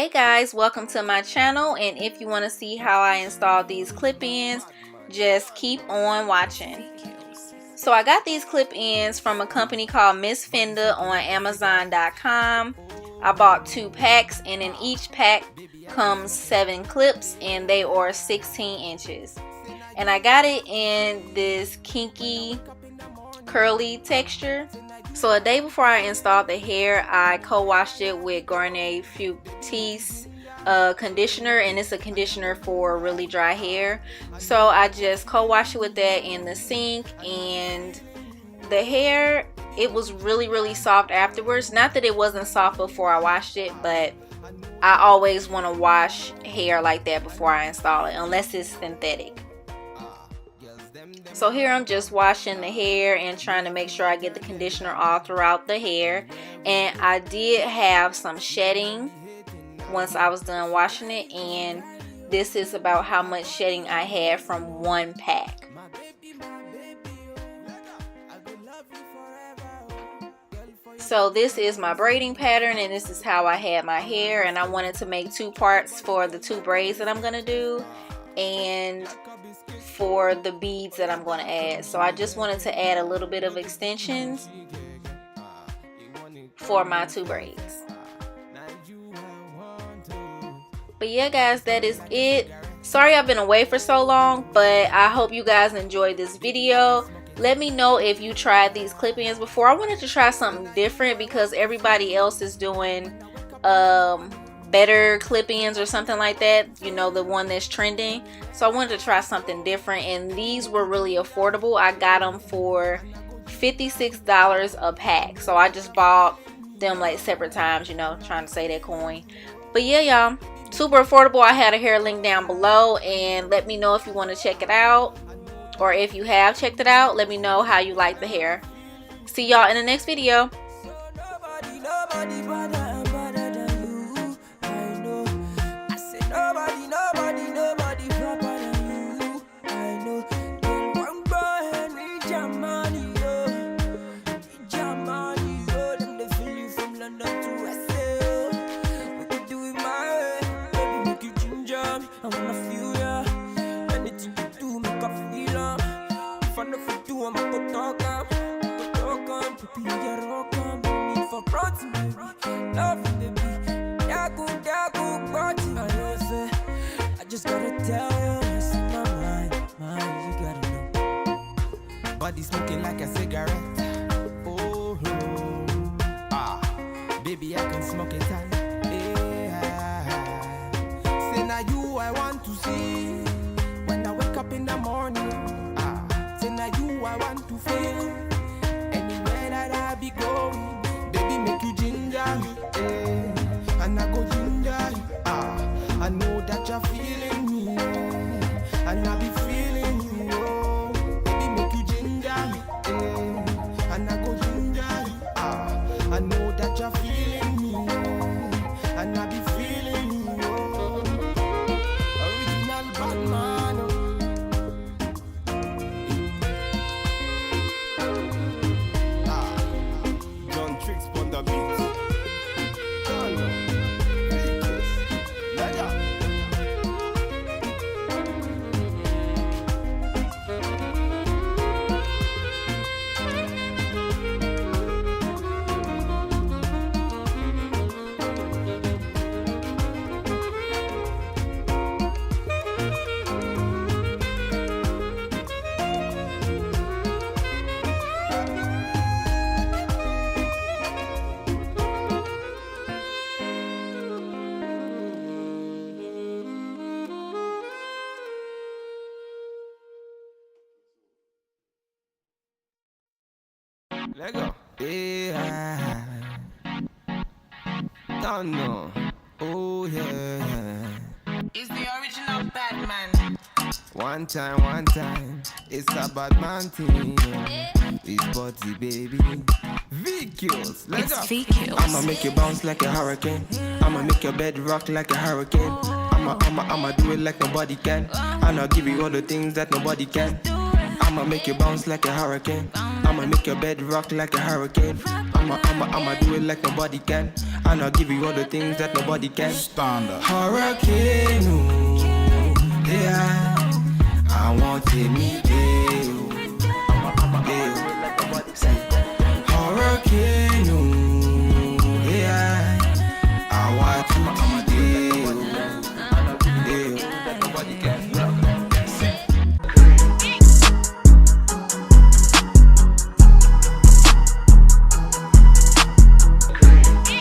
Hey guys, welcome to my channel, and if you want to see how I installed these clip-ins, just keep on watching. So I got these clip-ins from a company called Miss Fenda on Amazon.com. I bought 2 packs, and in each pack comes 7 clips, and they are 16 inches. And I got it in this kinky curly texture. So a day before I installed the hair, I co-washed it with Garnier Fructis conditioner, and it's a conditioner for really dry hair. So I just co-washed it with that in the sink, and the hair, it was really soft afterwards. Not that it wasn't soft before I washed it, but I always want to wash hair like that before I install it, unless it's synthetic. So here I'm just washing the hair and trying to make sure I get the conditioner all throughout the hair. And I did have some shedding once I was done washing it, and this is about how much shedding I had from 1 pack. So this is my braiding pattern, and this is how I had my hair, and I wanted to make 2 parts for the 2 braids that I'm going to do and for the beads that I'm going to add. So I just wanted to add a little bit of extensions for my 2 braids. But yeah guys, that is it. Sorry I've been away for so long, but I hope you guys enjoyed this video. Let me know if you tried these clip-ins before. I wanted to try something different because everybody else is doing better clip-ins or something like that, you know, the one that's trending. So I wanted to try something different, and these were really affordable. I got them for $56 a pack, so I just bought them like separate times, you know, trying to save that coin. But yeah y'all, super affordable. I had a hair link down below, and let me know if you want to check it out, or if you have checked it out, let me know how you like the hair. See y'all in the next video. I just gotta tell you what's in my mind, you gotta know. Body smoking like a cigarette. Oh, baby, I can smoke it all. Yeah. Say now you I want to see when I wake up in the morning. Say now you I want to feel anywhere that I be going. Baby, make you ginger me, and I go ginger you. I know that you're feeling me, and I be feeling you. Oh, baby, make you ginger me, and I go ginger you. I know that you're feeling me, and I be feeling you. Oh, original Batman. John Tricks on the beat. Let go. Yeah. Don't know. Oh yeah. It's the original Batman. One time. It's a Batman thing. It's body, baby. VQs. Let's go. VQs. I'ma make you bounce like a hurricane. I'ma make your bed rock like a hurricane. I'ma do it like nobody can. And I'll give you all the things that nobody can. I'ma make you bounce like a hurricane. I'ma make your bed rock like a hurricane. I'ma do it like nobody can. And I'll give you all the things that nobody can. Standard. Hurricane, ooh, yeah. I want to meet